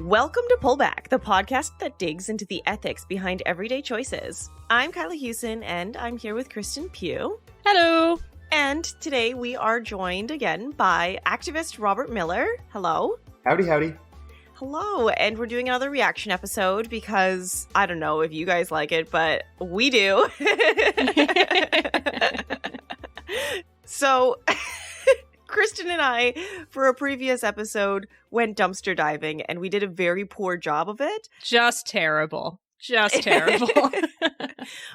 Welcome to Pullback, the podcast that digs into the ethics behind everyday choices. I'm Kyla Hewson, and I'm here with Kristen Pugh. Hello. And today we are joined again by activist Robert Miller. Hello. Howdy, howdy. Hello, and we're doing another reaction episode because I don't know if you guys like it, but we do. So, Kristen and I, for a previous episode, went dumpster diving, and we did a very poor job of it. Just terrible. Just terrible.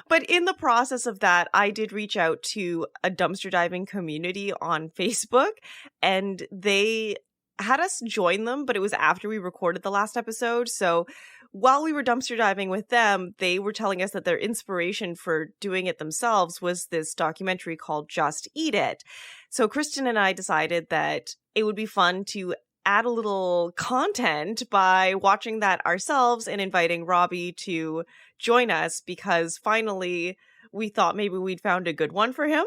But in the process of that, I did reach out to a dumpster diving community on Facebook, and they had us join them, but it was after we recorded the last episode. So while we were dumpster diving with them, they were telling us that their inspiration for doing it themselves was this documentary called Just Eat It. So Kristen and I decided that it would be fun to add a little content by watching that ourselves and inviting Robbie to join us, because finally we thought maybe we'd found a good one for him.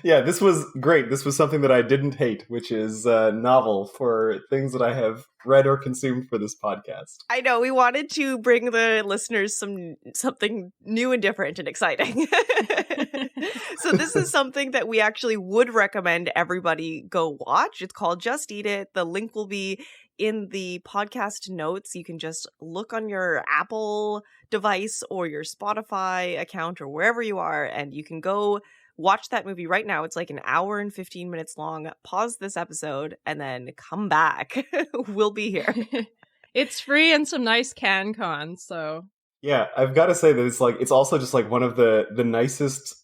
Yeah, this was great. This was something that I didn't hate, which is novel for things that I have read or consumed for this podcast. I know, we wanted to bring the listeners something new and different and exciting. So this is something that we actually would recommend everybody go watch. It's called Just Eat It. The link will be in the podcast notes. You can just look on your Apple device or your Spotify account or wherever you are, and you can go watch that movie right now. It's like an hour and 15 minutes long. Pause this episode and then come back. We'll be here. It's free and some nice CanCon, so. Yeah, I've got to say that it's also just like one of the nicest,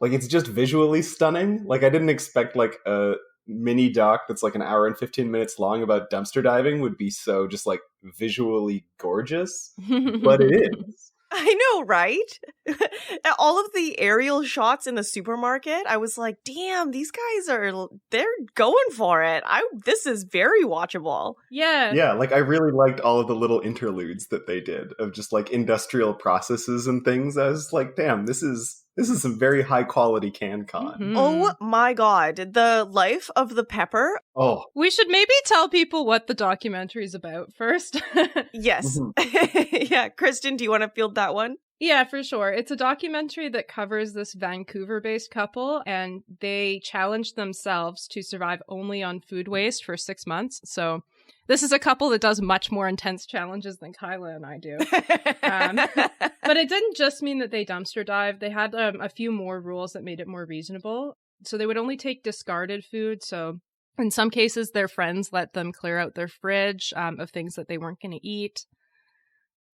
like it's just visually stunning. Like I didn't expect like a mini doc that's like an hour and 15 minutes long about dumpster diving would be so just like visually gorgeous, but it is. I know, right? All of the aerial shots in the supermarket, I was like, damn, these guys they're going for it. This is very watchable. Yeah. Yeah, like I really liked all of the little interludes that they did of just like industrial processes and things. I was like, damn, this is some very high quality CanCon. Mm-hmm. Oh my god, the life of the pepper. Oh. We should maybe tell people what the documentary is about first. Yes. Mm-hmm. Yeah, Kristen, do you want to field that one? Yeah, for sure. It's a documentary that covers this Vancouver-based couple, and they challenged themselves to survive only on food waste for 6 months. So this is a couple that does much more intense challenges than Kyla and I do. But it didn't just mean that they dumpster dived. They had a few more rules that made it more reasonable. So they would only take discarded food. So in some cases, their friends let them clear out their fridge of things that they weren't going to eat.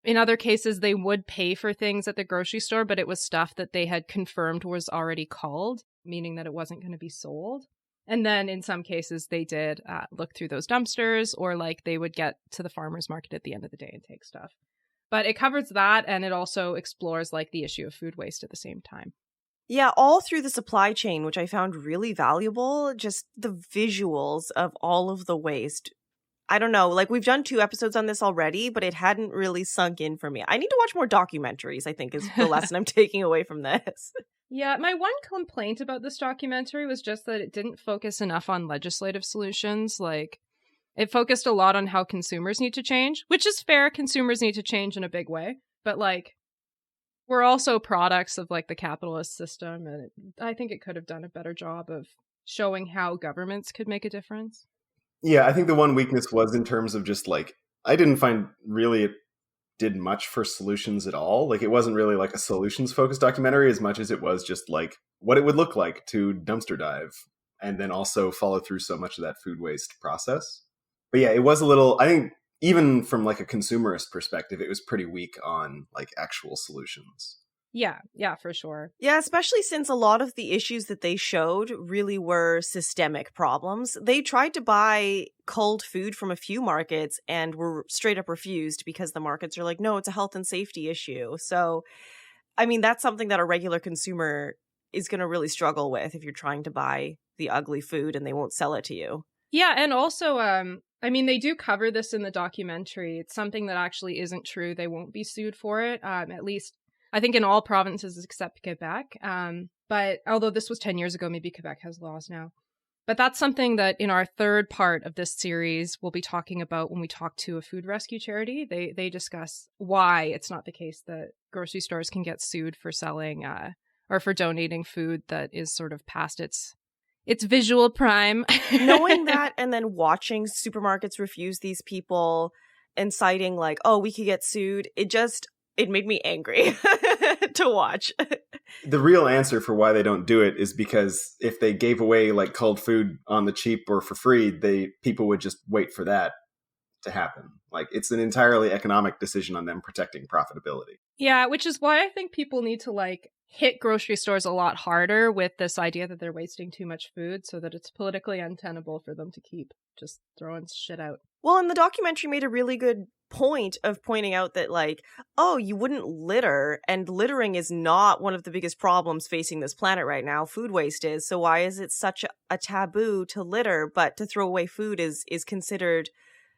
In other cases, they would pay for things at the grocery store, but it was stuff that they had confirmed was already culled, meaning that it wasn't going to be sold. And then in some cases, they did look through those dumpsters, or like they would get to the farmer's market at the end of the day and take stuff. But it covers that, and it also explores like the issue of food waste at the same time. Yeah, all through the supply chain, which I found really valuable. Just the visuals of all of the waste. I don't know, like we've done 2 episodes on this already, but it hadn't really sunk in for me. I need to watch more documentaries, I think, is the lesson I'm taking away from this. Yeah, my one complaint about this documentary was just that it didn't focus enough on legislative solutions. Like, it focused a lot on how consumers need to change, which is fair. Consumers need to change in a big way. But, like, we're also products of, like, the capitalist system, and I think it could have done a better job of showing how governments could make a difference. Yeah, I think the one weakness was in terms of just like, I didn't find really it did much for solutions at all. Like it wasn't really like a solutions focused documentary as much as it was just like what it would look like to dumpster dive and then also follow through so much of that food waste process. But yeah, it was a little, I think even from like a consumerist perspective, it was pretty weak on like actual solutions. Yeah, for sure. Yeah, especially since a lot of the issues that they showed really were systemic problems. They tried to buy culled food from a few markets and were straight up refused because the markets are like, no, it's a health and safety issue. So, I mean, that's something that a regular consumer is going to really struggle with if you're trying to buy the ugly food and they won't sell it to you. Yeah, and also, I mean, they do cover this in the documentary. It's something that actually isn't true. They won't be sued for it, at least I think in all provinces except Quebec. But although this was 10 years ago, maybe Quebec has laws now. But that's something that in our third part of this series, we'll be talking about when we talk to a food rescue charity. They discuss why it's not the case that grocery stores can get sued for selling or for donating food that is sort of past its visual prime. Knowing that and then watching supermarkets refuse these people and citing like, oh, we could get sued, it made me angry to watch. The real answer for why they don't do it is because if they gave away like cold food on the cheap or for free, people would just wait for that to happen. Like, it's an entirely economic decision on them protecting profitability. Yeah, which is why I think people need to like hit grocery stores a lot harder with this idea that they're wasting too much food so that it's politically untenable for them to keep just throwing shit out. Well, and the documentary made a really good point of pointing out that, like, oh, you wouldn't litter, and littering is not one of the biggest problems facing this planet right now. Food waste is. So why is it such a taboo to litter, but to throw away food is considered...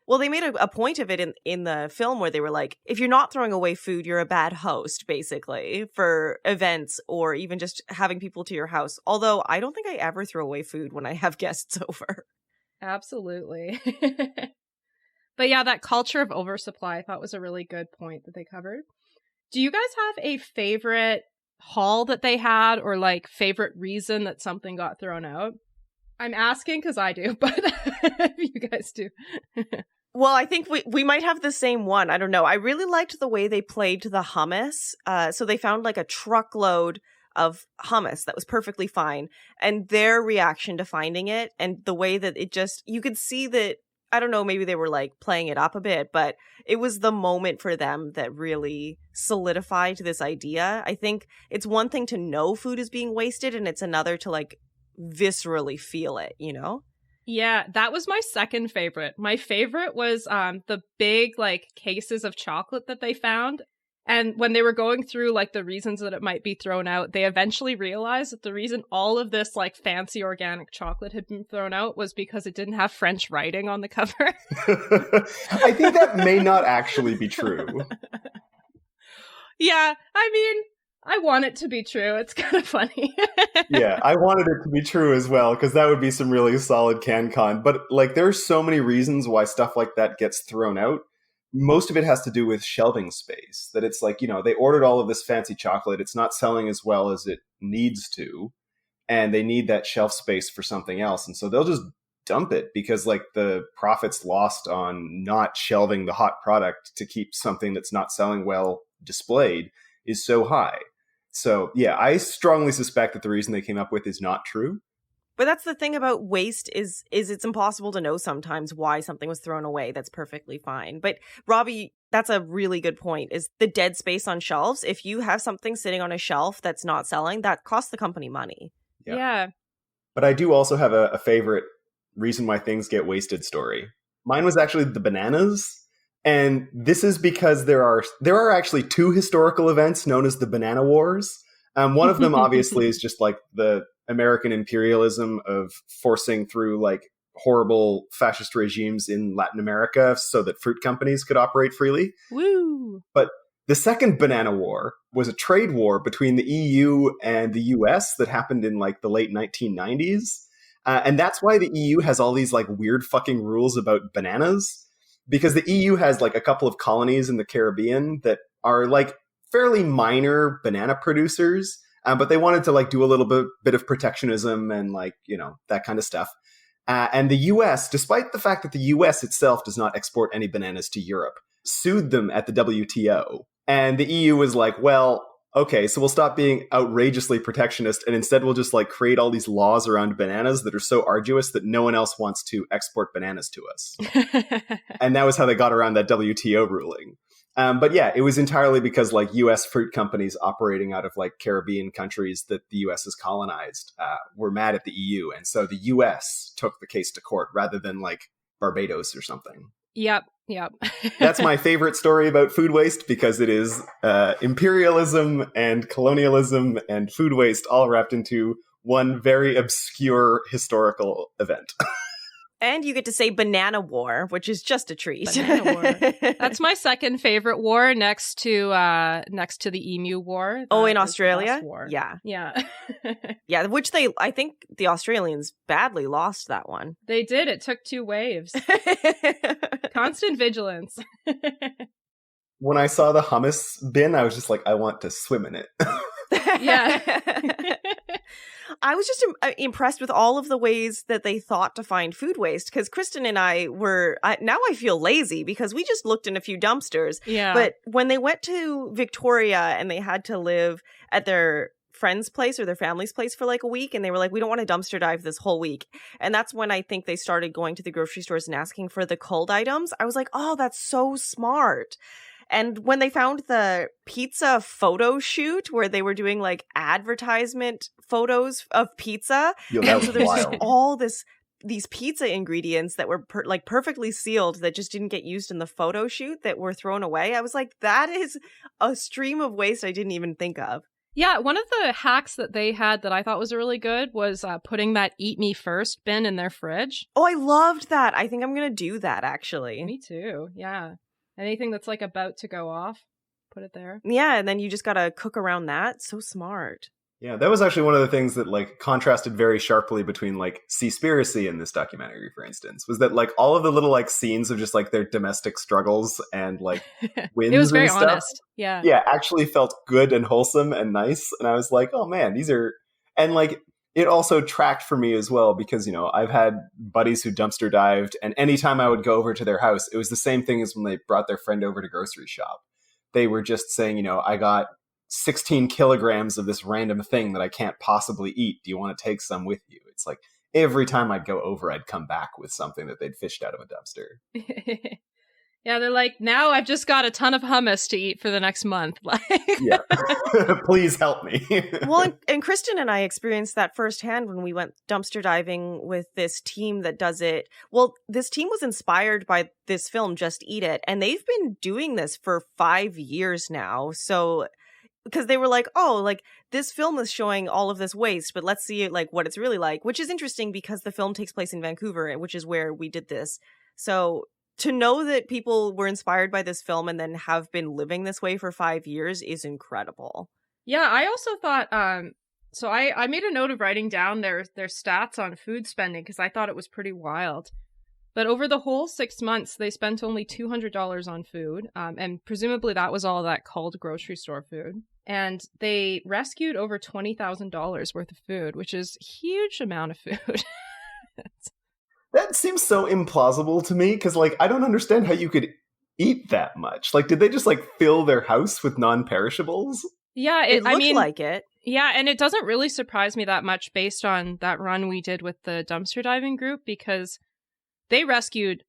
Well, they made a point of it in the film where they were like, if you're not throwing away food, you're a bad host, basically, for events or even just having people to your house. Although I don't think I ever throw away food when I have guests over. Absolutely. But yeah, that culture of oversupply I thought was a really good point that they covered. Do you guys have a favorite haul that they had or like favorite reason that something got thrown out? I'm asking because I do, but you guys do. Well, I think we might have the same one. I don't know. I really liked the way they played to the hummus. So they found like a truckload of hummus that was perfectly fine. And their reaction to finding it and the way that it just, you could see that, I don't know, maybe they were like playing it up a bit, but it was the moment for them that really solidified this idea. I think it's one thing to know food is being wasted and it's another to like viscerally feel it, you know? Yeah, that was my second favorite. My favorite was the big like cases of chocolate that they found. And when they were going through like the reasons that it might be thrown out, they eventually realized that the reason all of this like fancy organic chocolate had been thrown out was because it didn't have French writing on the cover. I think that may not actually be true. Yeah, I mean, I want it to be true. It's kind of funny. Yeah, I wanted it to be true as well, because that would be some really solid CanCon. But like, there's so many reasons why stuff like that gets thrown out. Most of it has to do with shelving space. That it's like, you know, they ordered all of this fancy chocolate. It's not selling as well as it needs to. And they need that shelf space for something else. And so they'll just dump it because like the profits lost on not shelving the hot product to keep something that's not selling well displayed is so high. So, yeah, I strongly suspect that the reason they came up with is not true. But that's the thing about waste is it's impossible to know sometimes why something was thrown away. That's perfectly fine. But Robbie, that's a really good point, is the dead space on shelves. If you have something sitting on a shelf that's not selling, that costs the company money. Yeah. But I do also have a favorite reason why things get wasted story. Mine was actually the bananas. And this is because there are actually two historical events known as the Banana Wars. One of them obviously is just like the American imperialism of forcing through like horrible fascist regimes in Latin America so that fruit companies could operate freely. Woo! But the second Banana War was a trade war between the EU and the US that happened in like the late 1990s. And that's why the EU has all these like weird fucking rules about bananas. Because the EU has like a couple of colonies in the Caribbean that are like fairly minor banana producers, but they wanted to like do a little bit of protectionism and like, you know, that kind of stuff. And the US, despite the fact that the US itself does not export any bananas to Europe, sued them at the WTO. And the EU was like, well, okay, so we'll stop being outrageously protectionist and instead we'll just like create all these laws around bananas that are so arduous that no one else wants to export bananas to us. And that was how they got around that WTO ruling. But yeah, it was entirely because like US fruit companies operating out of like Caribbean countries that the US has colonized were mad at the EU. And so the US took the case to court rather than like Barbados or something. Yep. That's my favorite story about food waste because it is imperialism and colonialism and food waste all wrapped into one very obscure historical event. And you get to say Banana War, which is just a treat. Banana War. That's my second favorite war, next to the Emu War. Oh, That in is the Australia? best war. Yeah. Yeah. Yeah, which I think the Australians badly lost that one. They did. It took 2 waves. Constant vigilance. When I saw the hummus bin, I was just like, I want to swim in it. Yeah. I was just impressed with all of the ways that they thought to find food waste, because Kristen and I now I feel lazy because we just looked in a few dumpsters. Yeah. But when they went to Victoria and they had to live at their friend's place or their family's place for like a week, and they were like, we don't want to dumpster dive this whole week. And that's when I think they started going to the grocery stores and asking for the culled items. I was like, oh, that's so smart. And when they found the pizza photo shoot where they were doing like advertisement photos of pizza, Yo, and that so was there's just wild. all these pizza ingredients that were like perfectly sealed that just didn't get used in the photo shoot that were thrown away. I was like, that is a stream of waste I didn't even think of. Yeah, one of the hacks that they had that I thought was really good was putting that Eat Me First bin in their fridge. Oh, I loved that. I think I'm going to do that, actually. Me too, yeah. Anything that's like about to go off, put it there. Yeah, and then you just got to cook around that. So smart. Yeah, that was actually one of the things that like contrasted very sharply between like Seaspiracy in this documentary, for instance, was that like all of the little like scenes of just like their domestic struggles and like wins It was very and stuff, honest. Yeah. yeah, actually felt good and wholesome and nice. And I was like, oh man, these are, and like it also tracked for me as well because, you know, I've had buddies who dumpster dived, and anytime I would go over to their house, it was the same thing as when they brought their friend over to grocery shop. They were just saying, you know, I got 16 kilograms of this random thing that I can't possibly eat. Do you want to take some with you? It's like every time I'd go over, I'd come back with something that they'd fished out of a dumpster. Yeah, they're like, now I've just got a ton of hummus to eat for the next month. Like, Yeah. Please help me. Well, and Kristen and I experienced that firsthand when we went dumpster diving with this team that does it. Well, this team was inspired by this film, Just Eat It, and they've been doing this for 5 years now. So, because they were like, oh, like this film is showing all of this waste, but let's see like what it's really like, which is interesting because the film takes place in Vancouver, which is where we did this. So to know that people were inspired by this film and then have been living this way for 5 years is incredible. yeah, I also thought, so I made a note of writing down their stats on food spending because I thought it was pretty wild. But over the whole 6 months, they spent only $200 on food, and presumably that was all that culled grocery store food. And they rescued over $20,000 worth of food, which is a huge amount of food. That seems so implausible to me because, like, I don't understand how you could eat that much. Like, did they just like fill their house with non-perishables? Yeah, It looked I mean, like it. yeah, and it doesn't really surprise me that much based on that run we did with the dumpster diving group because they rescued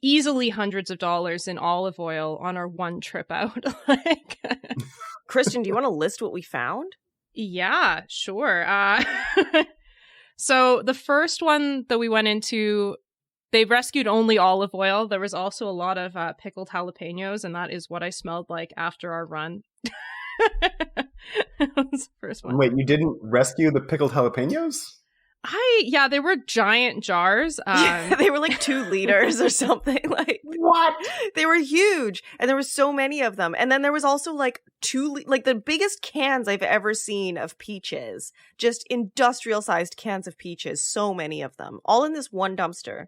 easily hundreds of dollars in olive oil on our one trip out. Like, Kristen, do you want to list what we found? yeah, sure. So the first one that we went into, they rescued only olive oil. There was also a lot of pickled jalapenos, and that is what I smelled like after our run. That was the first one. Wait, you didn't rescue the pickled jalapenos? Yeah, they were giant jars. They were like 2 liters or something. Like What? they were huge, and there were so many of them. And then there was also like like the biggest cans I've ever seen of peaches, just industrial sized cans of peaches. So many of them, all in this one dumpster.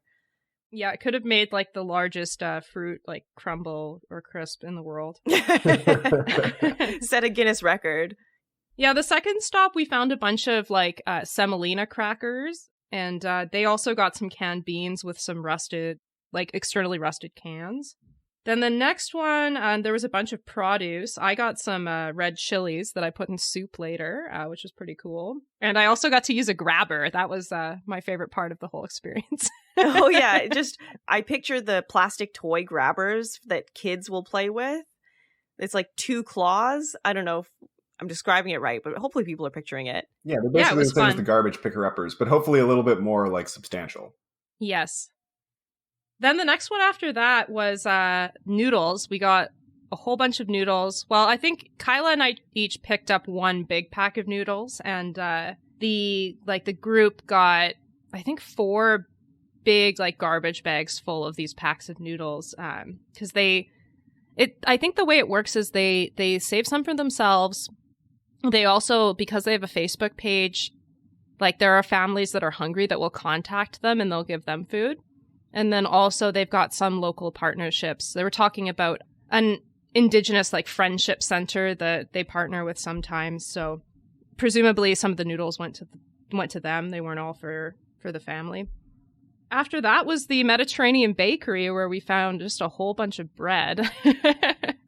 Yeah, it could have made like the largest fruit like crumble or crisp in the world. Set a Guinness record. Yeah, the second stop, we found a bunch of like semolina crackers, and they also got some canned beans with some rusted, like externally rusted cans. Then the next one, there was a bunch of produce. I got some red chilies that I put in soup later, which was pretty cool. And I also got to use a grabber. That was my favorite part of the whole experience. Oh yeah, I picture the plastic toy grabbers that kids will play with. It's like 2 claws. I don't know if I'm describing it right, but hopefully people are picturing it. Yeah, they're basically was the same as fun. the garbage picker-uppers, but hopefully a little bit more like substantial. Yes. Then the next one after that was noodles. We got a whole bunch of noodles. Well, I think Kyla and I each picked up 1 big pack of noodles, and the group got, I think, 4 big like garbage bags full of these packs of noodles, because I think the way it works is they save some for themselves. They also, because they have a Facebook page, like there are families that are hungry that will contact them and they'll give them food. And then also they've got some local partnerships. They were talking about an Indigenous like friendship center that they partner with sometimes. So presumably some of the noodles went to them. They weren't all for the family. After that was the Mediterranean bakery, where we found just a whole bunch of bread.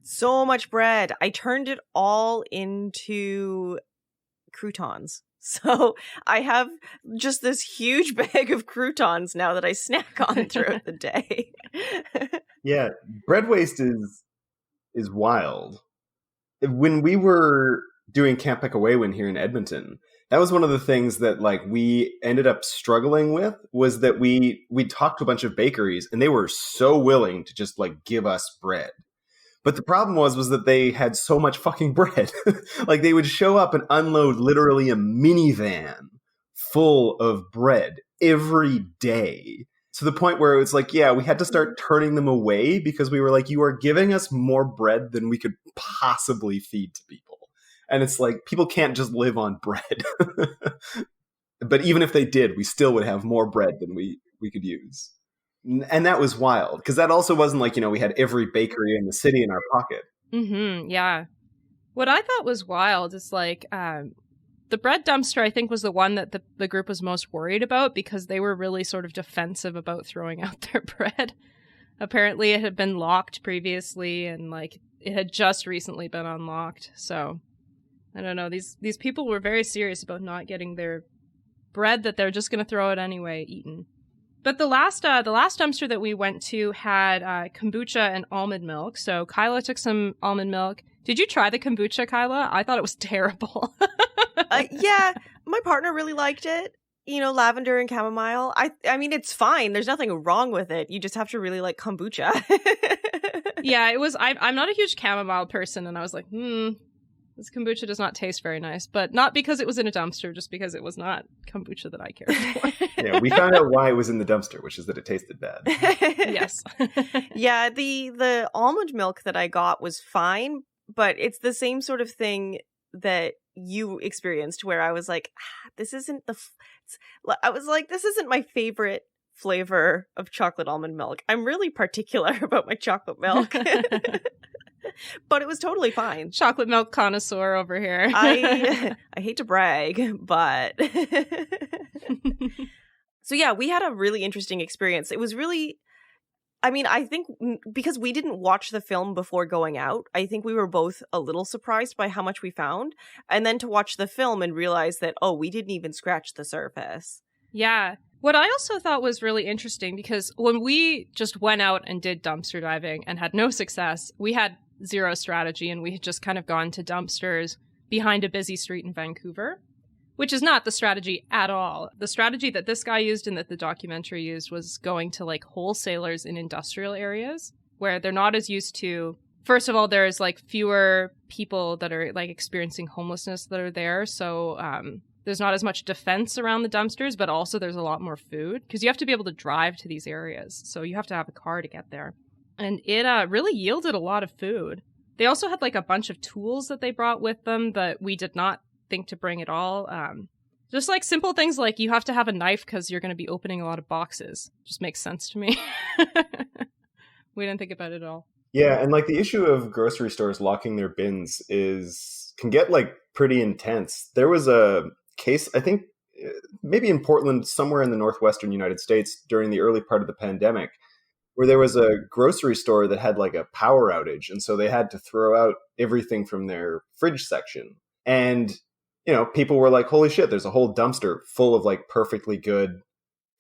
So much bread. I turned it all into croutons. So I have just this huge bag of croutons now that I snack on throughout the day. Yeah, bread waste is wild. When we were doing Camp Pickaway here in Edmonton, that was one of the things that like we ended up struggling with, was that we talked to a bunch of bakeries and they were so willing to just like give us bread. But the problem was that they had so much fucking bread. Like they would show up and unload literally a minivan full of bread every day, to the point where it was like, yeah, we had to start turning them away because we were like, you are giving us more bread than we could possibly feed to people. And it's like, people can't just live on bread. But even if they did, we still would have more bread than we could use. And that was wild, because that also wasn't like, we had every bakery in the city in our pocket. Mm-hmm, yeah. What I thought was wild is like the bread dumpster, I think, was the one that the group was most worried about, because they were really sort of defensive about throwing out their bread. Apparently it had been locked previously and like it had just recently been unlocked. So I don't know. These people were very serious about not getting their bread that they're just going to throw it anyway eaten. But the last dumpster that we went to had kombucha and almond milk. So Kyla took some almond milk. Did you try the kombucha, Kyla? I thought it was terrible. Yeah, my partner really liked it. Lavender and chamomile. I mean, it's fine. There's nothing wrong with it. You just have to really like kombucha. Yeah, it was. I'm not a huge chamomile person, and I was like, this kombucha does not taste very nice, but not because it was in a dumpster, just because it was not kombucha that I cared for. Yeah, we found out why it was in the dumpster, which is that it tasted bad. Yes. Yeah, the almond milk that I got was fine, but it's the same sort of thing that you experienced, where I was like, this isn't this isn't my favorite flavor of chocolate almond milk. I'm really particular about my chocolate milk. But it was totally fine. Chocolate milk connoisseur over here. I hate to brag, but so yeah, we had a really interesting experience. It was really, I mean, I think because we didn't watch the film before going out, I think we were both a little surprised by how much we found. And then to watch the film and realize that, oh, we didn't even scratch the surface. Yeah. What I also thought was really interesting, because when we just went out and did dumpster diving and had no success, we had zero strategy, and we had just kind of gone to dumpsters behind a busy street in Vancouver, which is not the strategy at all. The strategy that this guy used and that the documentary used was going to like wholesalers in industrial areas where they're not as used to. First of all, there's like fewer people that are like experiencing homelessness that are there. So there's not as much defense around the dumpsters, but also there's a lot more food, because you have to be able to drive to these areas. So you have to have a car to get there. And it really yielded a lot of food. They also had like a bunch of tools that they brought with them that we did not think to bring at all. Just like simple things like you have to have a knife because you're going to be opening a lot of boxes. Just makes sense to me. We didn't think about it at all. Yeah, and like the issue of grocery stores locking their bins can get like pretty intense. There was a case, I think maybe in Portland, somewhere in the northwestern United States during the early part of the pandemic, where there was a grocery store that had like a power outage. And so they had to throw out everything from their fridge section. And, people were like, holy shit, there's a whole dumpster full of like perfectly good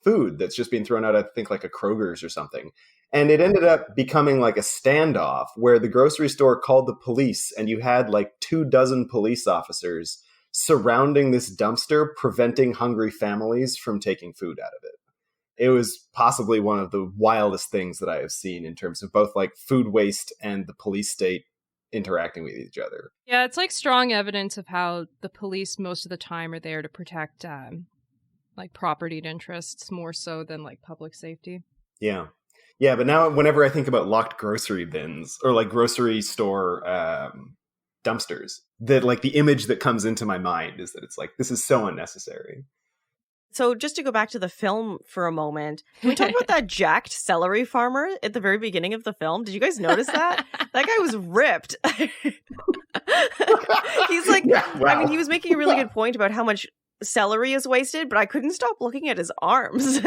food that's just being thrown out, I think like a Kroger's or something. And it ended up becoming like a standoff where the grocery store called the police, and you had like 24 police officers surrounding this dumpster, preventing hungry families from taking food out of it. It was possibly one of the wildest things that I have seen in terms of both like food waste and the police state interacting with each other. Yeah, it's like strong evidence of how the police most of the time are there to protect like property interests more so than like public safety. Yeah. Yeah, but now whenever I think about locked grocery bins or like grocery store dumpsters, that like the image that comes into my mind is that it's like, this is so unnecessary. So just to go back to the film for a moment, can we talk about that jacked celery farmer at the very beginning of the film? Did you guys notice that? That guy was ripped. He's like, Yeah, wow. I mean, he was making a really good point about how much celery is wasted, but I couldn't stop looking at his arms.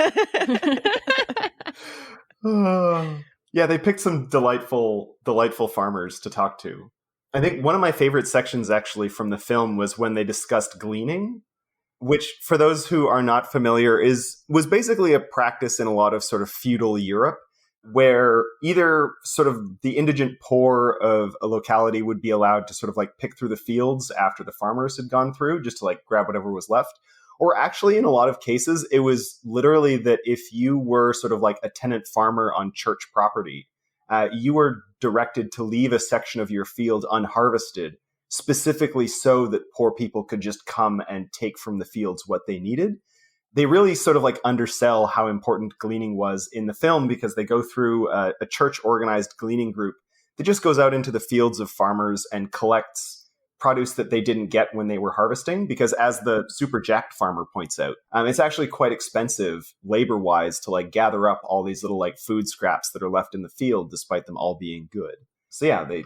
Yeah, they picked some delightful farmers to talk to. I think one of my favorite sections actually from the film was when they discussed gleaning, which for those who are not familiar was basically a practice in a lot of sort of feudal Europe, where either sort of the indigent poor of a locality would be allowed to sort of like pick through the fields after the farmers had gone through, just to like grab whatever was left. Or actually, in a lot of cases, it was literally that if you were sort of like a tenant farmer on church property, you were directed to leave a section of your field unharvested, specifically so that poor people could just come and take from the fields what they needed. They really sort of like undersell how important gleaning was in the film, because they go through a church organized gleaning group that just goes out into the fields of farmers and collects produce that they didn't get when they were harvesting. Because as the super jacked farmer points out, it's actually quite expensive labor wise to like gather up all these little like food scraps that are left in the field, despite them all being good. So yeah, they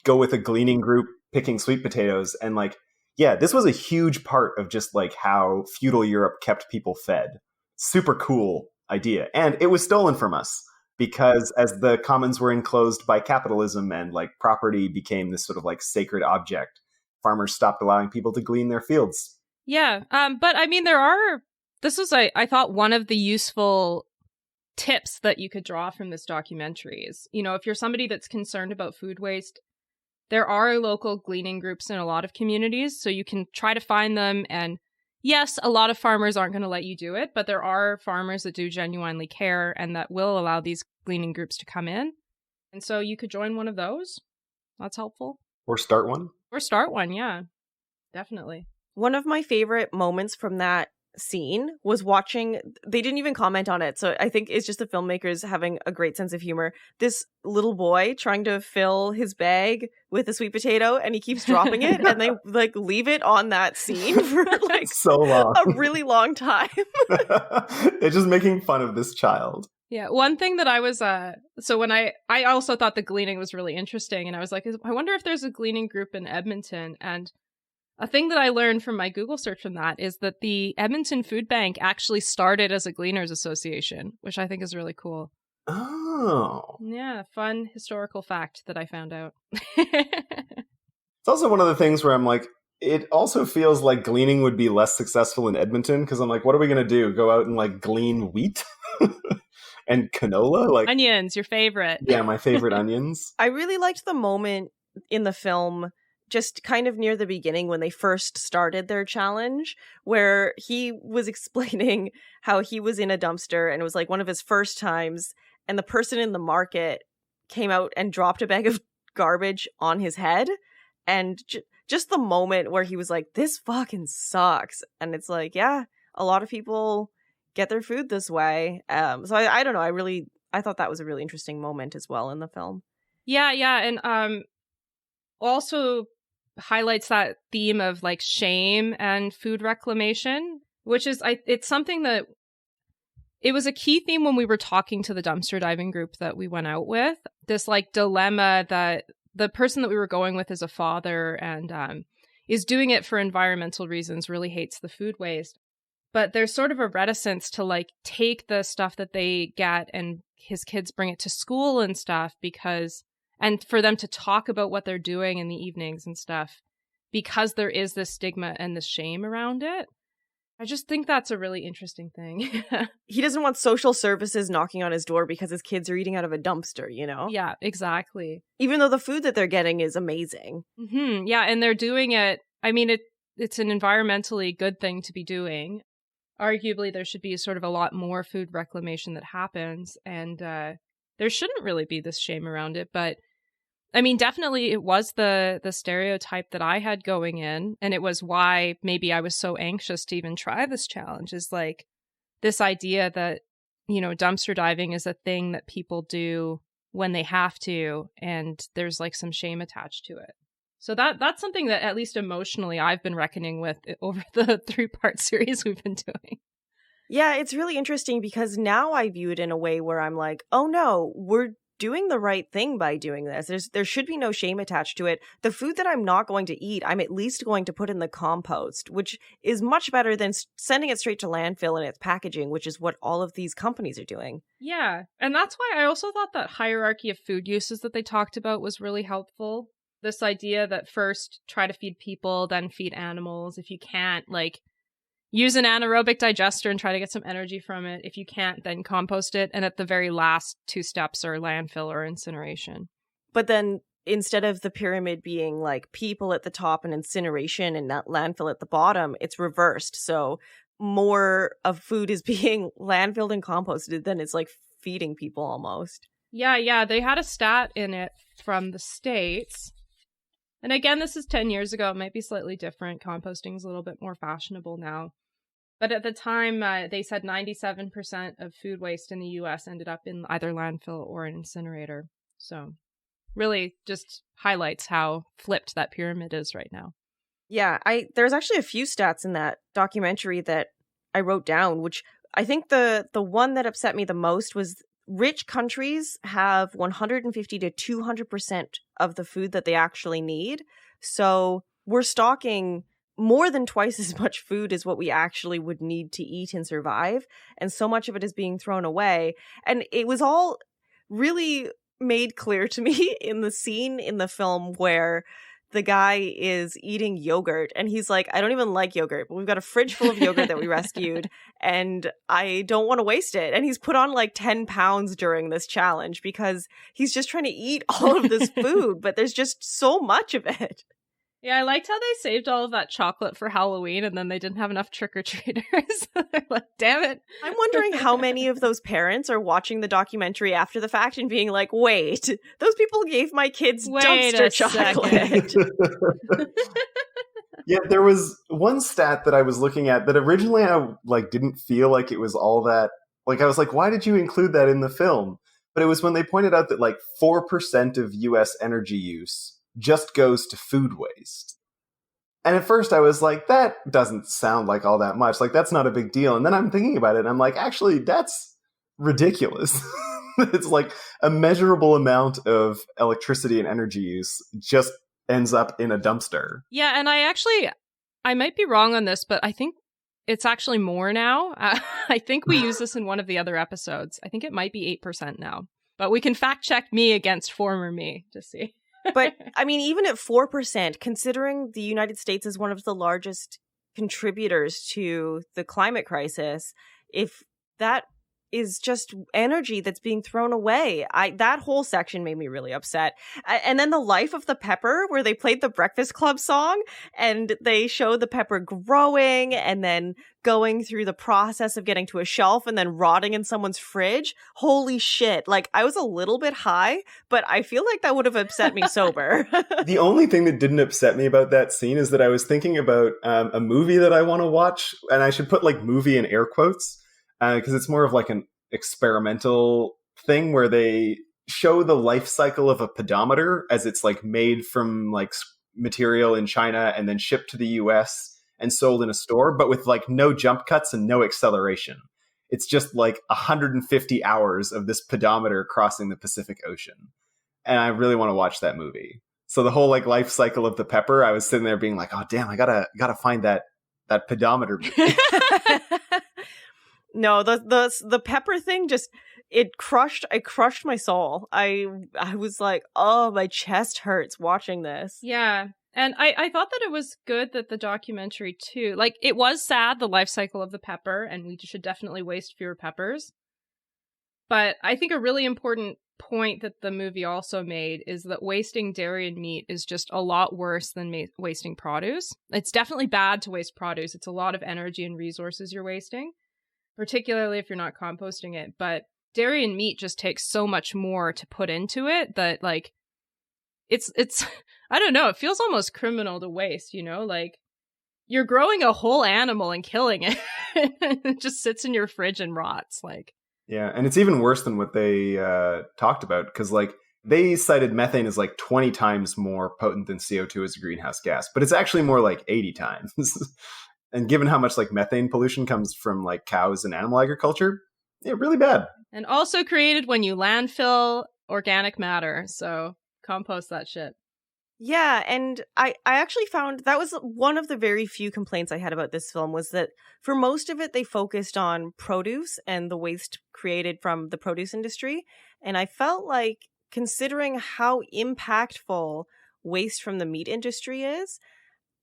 go with a gleaning group picking sweet potatoes, and like, yeah, this was a huge part of just like how feudal Europe kept people fed. Super cool idea. And it was stolen from us because as the commons were enclosed by capitalism and like property became this sort of like sacred object, farmers stopped allowing people to glean their fields. Yeah. But I mean, this was, I thought, one of the useful tips that you could draw from this documentary is, you know, if you're somebody that's concerned about food waste, there are local gleaning groups in a lot of communities, so you can try to find them. And yes, a lot of farmers aren't going to let you do it, but there are farmers that do genuinely care and that will allow these gleaning groups to come in. And so you could join one of those. That's helpful. Or start one. Yeah, definitely. One of my favorite moments from that scene was watching, they didn't even comment on it, so I think it's just the filmmakers having a great sense of humor. This little boy trying to fill his bag with a sweet potato, and he keeps dropping it, and they like leave it on that scene for like so long, a really long time. They're just making fun of this child. Yeah, one thing that I was, so when I also thought the gleaning was really interesting, and I was like, I wonder if there's a gleaning group in Edmonton. And a thing that I learned from my Google search from that is that the Edmonton Food Bank actually started as a Gleaners Association, which I think is really cool. Oh. Yeah, fun historical fact that I found out. It's also one of the things where I'm like, it also feels like gleaning would be less successful in Edmonton, because I'm like, what are we going to do? Go out and like glean wheat? And canola? Like onions, your favorite. Yeah, my favorite onions. I really liked the moment in the film, just kind of near the beginning when they first started their challenge, where he was explaining how he was in a dumpster and it was like one of his first times, and the person in the market came out and dropped a bag of garbage on his head. And just the moment where he was like, this fucking sucks. And it's like, yeah, a lot of people get their food this way. So I don't know. I thought that was a really interesting moment as well in the film. Yeah. And also highlights that theme of like shame and food reclamation, which is, it's something that it was a key theme when we were talking to the dumpster diving group that we went out with. This like dilemma that the person that we were going with is a father and is doing it for environmental reasons, really hates the food waste. But there's sort of a reticence to like take the stuff that they get and his kids bring it to school and stuff and for them to talk about what they're doing in the evenings and stuff, because there is this stigma and this shame around it. I just think that's a really interesting thing. He doesn't want social services knocking on his door because his kids are eating out of a dumpster, you know? Yeah, exactly. Even though the food that they're getting is amazing. Mm-hmm. Yeah, and they're doing it. I mean, it's an environmentally good thing to be doing. Arguably, there should be sort of a lot more food reclamation that happens, and there shouldn't really be this shame around it. But I mean, definitely it was the stereotype that I had going in, and it was why maybe I was so anxious to even try this challenge, is like this idea that, dumpster diving is a thing that people do when they have to, and there's like some shame attached to it. So that's something that at least emotionally I've been reckoning with over the 3-part series we've been doing. Yeah, it's really interesting because now I view it in a way where I'm like, oh no, we're doing the right thing by doing this. There should be no shame attached to it. The food that I'm not going to eat, I'm at least going to put in the compost, which is much better than sending it straight to landfill in its packaging, which is what all of these companies are doing. Yeah, and that's why I also thought that hierarchy of food uses that they talked about was really helpful. This idea that first try to feed people, then feed animals. If you can't, like, use an anaerobic digester and try to get some energy from it. If you can't, then compost it. And at the very last 2 steps are landfill or incineration. But then instead of the pyramid being like people at the top and incineration and not landfill at the bottom, it's reversed. So more of food is being landfilled and composted than it's like feeding people almost. Yeah. They had a stat in it from the States. And again, this is 10 years ago. It might be slightly different. Composting is a little bit more fashionable now. But at the time, they said 97% of food waste in the U.S. ended up in either landfill or an incinerator. So really just highlights how flipped that pyramid is right now. Yeah, there's actually a few stats in that documentary that I wrote down, which I think the one that upset me the most was rich countries have 150 to 200% of the food that they actually need. So we're stocking more than twice as much food as what we actually would need to eat and survive. And so much of it is being thrown away. And it was all really made clear to me in the scene in the film where the guy is eating yogurt and he's like, I don't even like yogurt, but we've got a fridge full of yogurt that we rescued and I don't want to waste it. And he's put on like 10 pounds during this challenge because he's just trying to eat all of this food, but there's just so much of it. Yeah, I liked how they saved all of that chocolate for Halloween and then they didn't have enough trick-or-treaters. They're like, damn it. I'm wondering how many of those parents are watching the documentary after the fact and being like, wait, those people gave my kids dumpster chocolate. Yeah, there was one stat that I was looking at that originally I didn't feel like it was all that. I was like, why did you include that in the film? But it was when they pointed out that 4% of US energy use just goes to food waste. And at first I was like, that doesn't sound like all that much. That's not a big deal. And then I'm thinking about it and I'm like, actually, that's ridiculous. It's a measurable amount of electricity and energy use just ends up in a dumpster. Yeah, and I might be wrong on this, but I think it's actually more now. I think we use this in one of the other episodes. I think it might be 8% now. But we can fact check me against former me to see. But, I mean, even at 4%, considering the United States is one of the largest contributors to the climate crisis, if that is just energy that's being thrown away, that whole section made me really upset. And then the life of the pepper, where they played the Breakfast Club song, and they showed the pepper growing and then going through the process of getting to a shelf and then rotting in someone's fridge. Holy shit. I was a little bit high, but I feel like that would have upset me sober. The only thing that didn't upset me about that scene is that I was thinking about a movie that I want to watch, and I should put movie in air quotes, because it's more of an experimental thing where they show the life cycle of a pedometer as it's made from material in China and then shipped to the US and sold in a store, but with no jump cuts and no acceleration. It's just 150 hours of this pedometer crossing the Pacific Ocean. And I really want to watch that movie. So the whole life cycle of the pepper, I was sitting there being like, oh damn, I gotta find that pedometer movie. No, the pepper thing just it crushed my soul. I was like, oh, my chest hurts watching this. Yeah. And I thought that it was good that the documentary too, it was sad, the life cycle of the pepper, and we should definitely waste fewer peppers. But I think a really important point that the movie also made is that wasting dairy and meat is just a lot worse than wasting produce. It's definitely bad to waste produce. It's a lot of energy and resources you're wasting, particularly if you're not composting it. But dairy and meat just takes so much more to put into it that it's I don't know, it feels almost criminal to waste, you know, like you're growing a whole animal and killing it. It just sits in your fridge and rots. Like, yeah, and it's even worse than what they talked about, because like they cited methane as like 20 times more potent than CO2 as a greenhouse gas, but it's actually more like 80 times. And given how much like methane pollution comes from like cows and animal agriculture, yeah, really bad. And also created when you landfill organic matter. So compost that shit. Yeah, and I actually found that was one of the very few complaints I had about this film, was that for most of it, they focused on produce and the waste created from the produce industry. And I felt like, considering how impactful waste from the meat industry is,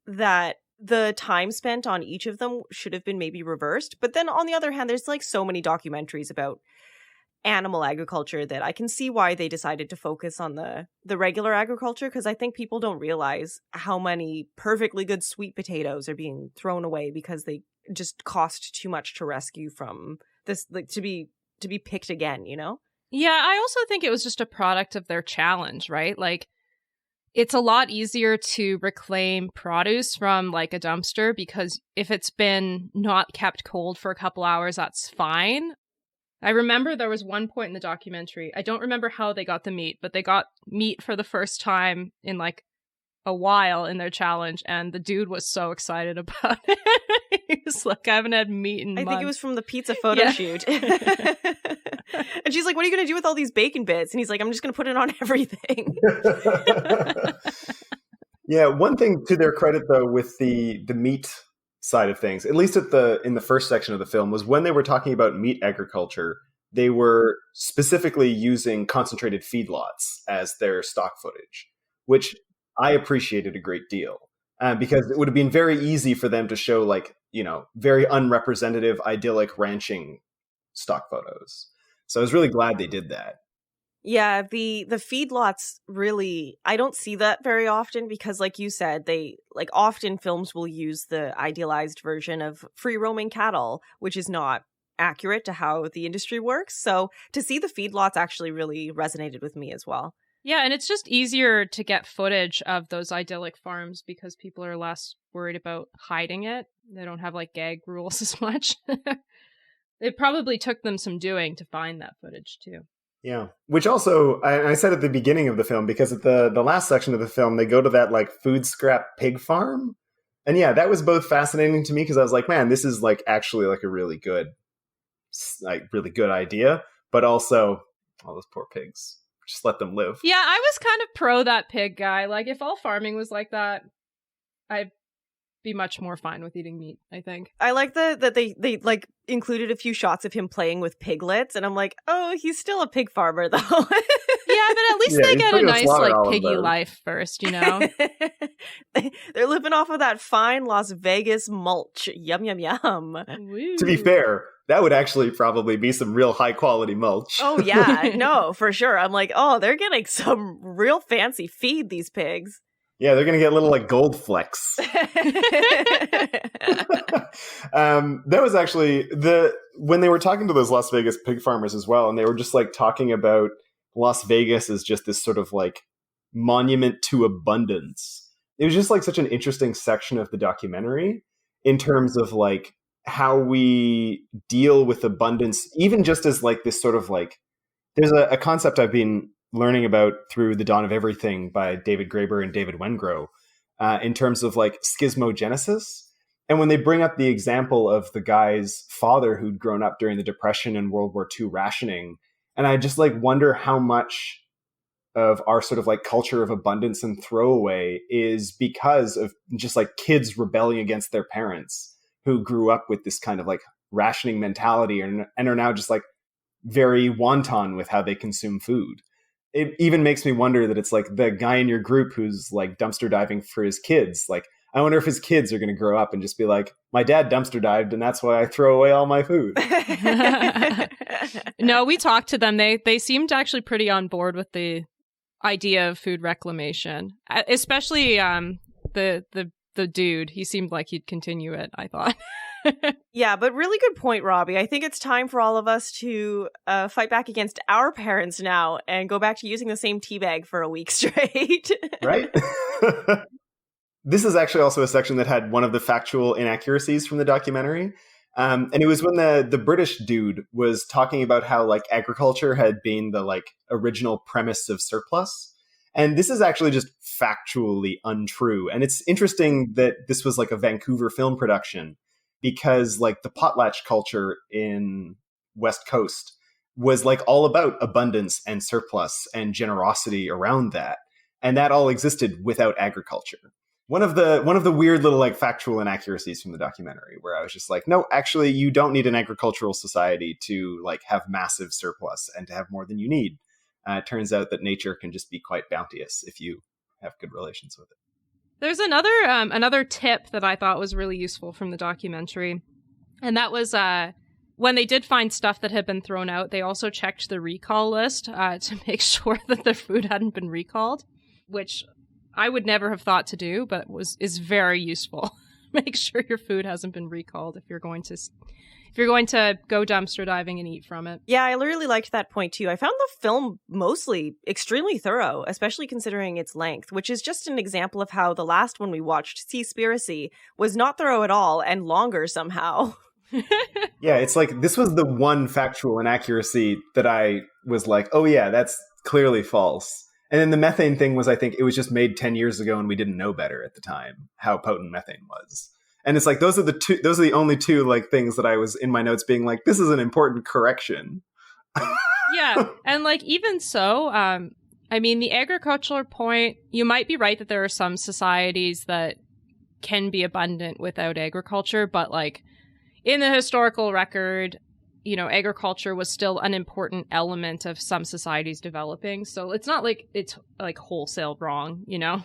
that the time spent on each of them should have been maybe reversed. But then on the other hand, there's like so many documentaries about animal agriculture that I can see why they decided to focus on the regular agriculture, because I think people don't realize how many perfectly good sweet potatoes are being thrown away because they just cost too much to rescue from this, like to be picked again, you know? Yeah, I also think it was just a product of their challenge, right? Like, it's a lot easier to reclaim produce from like a dumpster, because if it's been not kept cold for a couple hours, that's fine. I remember there was one point in the documentary, I don't remember how they got the meat, but they got meat for the first time in like a while in their challenge, and the dude was so excited about it. He was like, I haven't had meat in months. I think it was from the pizza photo shoot. And she's like, what are you going to do with all these bacon bits? And he's like, I'm just going to put it on everything. Yeah, one thing to their credit, though, with the meat side of things, at least in the first section of the film, was when they were talking about meat agriculture, they were specifically using concentrated feedlots as their stock footage, which I appreciated a great deal, because it would have been very easy for them to show like, you know, very unrepresentative, idyllic ranching stock photos. So I was really glad they did that. Yeah, the feedlots, really, I don't see that very often, because like you said, they like often films will use the idealized version of free roaming cattle, which is not accurate to how the industry works. So to see the feedlots actually really resonated with me as well. Yeah, and it's just easier to get footage of those idyllic farms because people are less worried about hiding it. They don't have like gag rules as much. It probably took them some doing to find that footage too. Yeah, which also, I said at the beginning of the film, because at the last section of the film, they go to that like food scrap pig farm. And yeah, that was both fascinating to me, because I was like, man, this is like actually like a really good idea. But also, all those poor pigs, just let them live. Yeah, I was kind of pro that pig guy. Like, if all farming was like that, I'd be much more fine with eating meat, I think. I like that they like included a few shots of him playing with piglets, and I'm like, oh, he's still a pig farmer though. Yeah, but at least they get a nice like piggy life first, you know. They're living off of that fine Las Vegas mulch. Yum yum yum. Woo. To be fair, that would actually probably be some real high quality mulch. Oh yeah, no, for sure. I'm like, oh, they're getting some real fancy feed, these pigs. Yeah, they're going to get little like gold flecks. That was actually when they were talking to those Las Vegas pig farmers as well, and they were just like talking about Las Vegas as just this sort of like monument to abundance. It was just like such an interesting section of the documentary in terms of like how we deal with abundance, even just as like this sort of like, there's a concept I've been learning about through The Dawn of Everything by David Graeber and David Wengrow, in terms of like schismogenesis. And when they bring up the example of the guy's father who'd grown up during the Depression and World War II rationing, and I just like wonder how much of our sort of like culture of abundance and throwaway is because of just like kids rebelling against their parents who grew up with this kind of like rationing mentality and are now just like very wanton with how they consume food. It even makes me wonder that it's like the guy in your group who's like dumpster diving for his kids. Like, I wonder if his kids are going to grow up and just be like, my dad dumpster dived and that's why I throw away all my food. No, we talked to them. They seemed actually pretty on board with the idea of food reclamation, especially the dude. He seemed like he'd continue it, I thought. Yeah, but really good point, Robbie. I think it's time for all of us to fight back against our parents now and go back to using the same tea bag for a week straight. Right? This is actually also a section that had one of the factual inaccuracies from the documentary. And it was when the British dude was talking about how like agriculture had been the like original premise of surplus. And this is actually just factually untrue. And it's interesting that this was like a Vancouver film production because like the potlatch culture in West Coast was like all about abundance and surplus and generosity around that. And that all existed without agriculture. One of the weird little like factual inaccuracies from the documentary where I was just like, no, actually you don't need an agricultural society to like have massive surplus and to have more than you need. It turns out that nature can just be quite bounteous if you have good relations with it. There's another tip that I thought was really useful from the documentary. And that was when they did find stuff that had been thrown out, they also checked the recall list to make sure that their food hadn't been recalled, which I would never have thought to do, but is very useful. Make sure your food hasn't been recalled if you're going to go dumpster diving and eat from it. Yeah, I really liked that point too. I found the film mostly extremely thorough, especially considering its length, which is just an example of how the last one we watched, Seaspiracy, was not thorough at all and longer somehow. Yeah, it's like this was the one factual inaccuracy that I was like, oh yeah, that's clearly false. And then the methane thing was, I think it was just made 10 years ago and we didn't know better at the time how potent methane was. And it's like, those are the only two like things that I was in my notes being like, this is an important correction. Yeah. And like, even so, I mean, the agricultural point, you might be right that there are some societies that can be abundant without agriculture, but like in the historical record, you know, agriculture was still an important element of some societies developing. So it's not like it's like wholesale wrong, you know?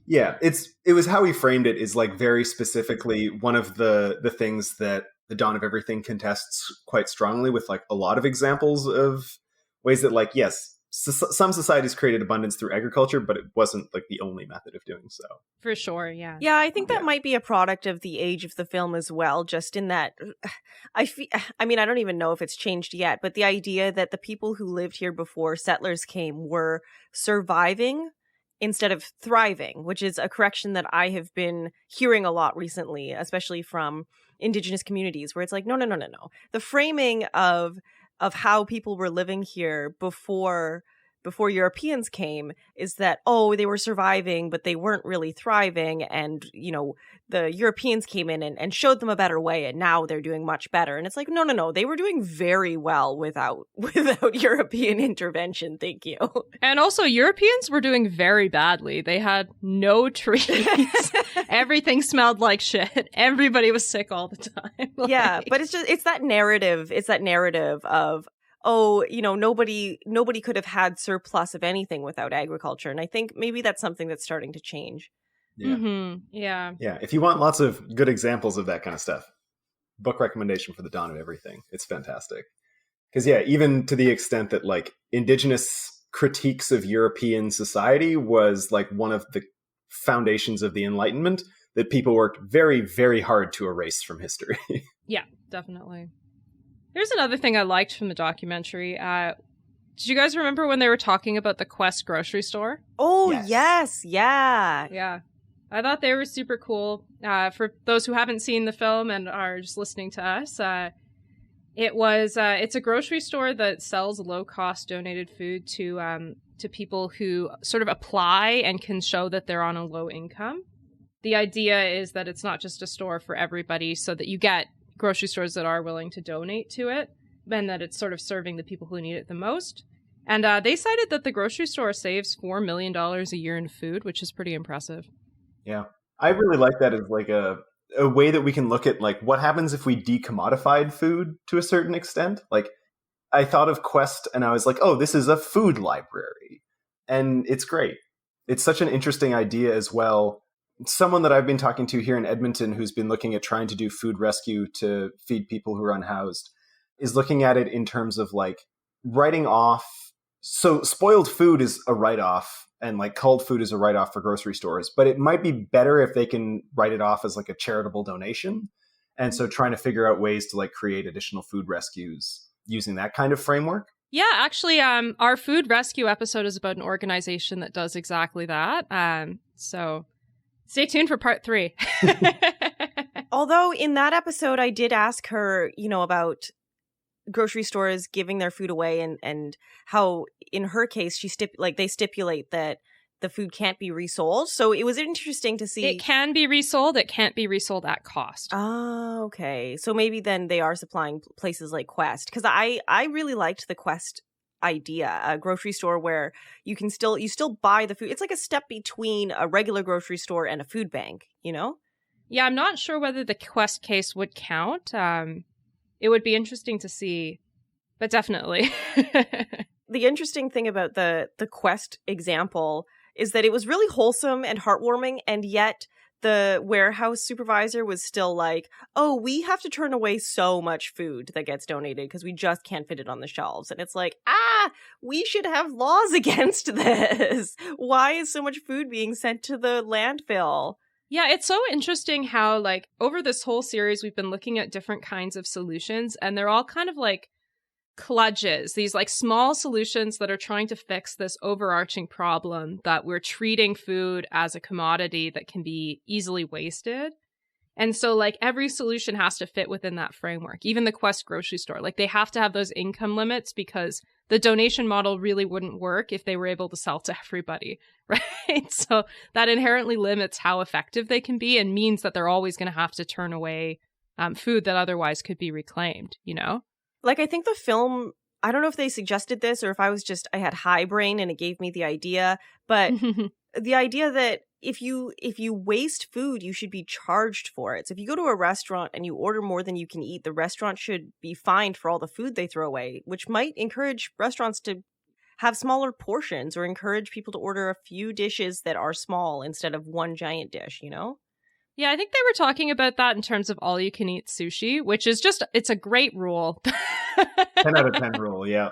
Yeah, it was how he framed it is like very specifically one of the things that the Dawn of Everything contests quite strongly with like a lot of examples of ways that like, yes, some societies created abundance through agriculture, but it wasn't like the only method of doing so. For sure, yeah. Yeah, I think that might be a product of the age of the film as well, just in that I mean, I don't even know if it's changed yet, but the idea that the people who lived here before settlers came were surviving instead of thriving, which is a correction that I have been hearing a lot recently, especially from Indigenous communities, where it's like, no. The framing of how people were living here before Europeans came is that, oh, they were surviving, but they weren't really thriving. And, you know, the Europeans came in and showed them a better way. And now they're doing much better. And it's like, no. They were doing very well without European intervention. Thank you. And also Europeans were doing very badly. They had no trees. Everything smelled like shit. Everybody was sick all the time. Yeah. But it's that narrative. It's that narrative of, oh, you know, nobody could have had surplus of anything without agriculture. And I think maybe that's something that's starting to change. Yeah. Mm-hmm. Yeah. Yeah. If you want lots of good examples of that kind of stuff, book recommendation for The Dawn of Everything. It's fantastic. Because, yeah, even to the extent that like Indigenous critiques of European society was like one of the foundations of the Enlightenment that people worked very, very hard to erase from history. Yeah, definitely. Here's another thing I liked from the documentary. Did you guys remember when they were talking about the Quest grocery store? Oh, yes. Yeah. Yeah. I thought they were super cool. For those who haven't seen the film and are just listening to us, it's a grocery store that sells low-cost donated food to people who sort of apply and can show that they're on a low income. The idea is that it's not just a store for everybody, so that you get grocery stores that are willing to donate to it, and that it's sort of serving the people who need it the most. And they cited that the grocery store saves $4 million a year in food, which is pretty impressive. Yeah. I really like that as like a way that we can look at like what happens if we decommodified food to a certain extent. Like I thought of Quest and I was like, oh, this is a food library. And it's great. It's such an interesting idea as well. Someone that I've been talking to here in Edmonton who's been looking at trying to do food rescue to feed people who are unhoused is looking at it in terms of like writing off. So spoiled food is a write-off and like culled food is a write-off for grocery stores, but it might be better if they can write it off as like a charitable donation. And so trying to figure out ways to like create additional food rescues using that kind of framework. Yeah, actually, our food rescue episode is about an organization that does exactly that. So stay tuned for part 3. Although in that episode, I did ask her, about grocery stores giving their food away and how in her case, they stipulate that the food can't be resold. So it was interesting to see. It can be resold. It can't be resold at cost. Oh, okay. So maybe then they are supplying places like Quest. Because I really liked the Quest idea, a grocery store where you still buy the food. It's like a step between a regular grocery store and a food bank, Yeah, I'm not sure whether the Quest case would count. It would be interesting to see, but definitely. The interesting thing about the Quest example is that it was really wholesome and heartwarming, and yet the warehouse supervisor was still like, oh, we have to turn away so much food that gets donated because we just can't fit it on the shelves. And it's like, we should have laws against this. Why is so much food being sent to the landfill? Yeah, it's so interesting how, like, over this whole series, we've been looking at different kinds of solutions, and they're all kind of like kludges, these like small solutions that are trying to fix this overarching problem that we're treating food as a commodity that can be easily wasted. And so like every solution has to fit within that framework. Even the Quest grocery store, like they have to have those income limits because the donation model really wouldn't work if they were able to sell to everybody, right? So that inherently limits how effective they can be and means that they're always going to have to turn away food that otherwise could be reclaimed, Like, I think the film, I don't know if they suggested this or if I had high brain and it gave me the idea, but the idea that if you waste food, you should be charged for it. So if you go to a restaurant and you order more than you can eat, the restaurant should be fined for all the food they throw away, which might encourage restaurants to have smaller portions or encourage people to order a few dishes that are small instead of one giant dish, Yeah, I think they were talking about that in terms of all you can eat sushi, which is it's a great rule. 10 out of 10 rule, yeah.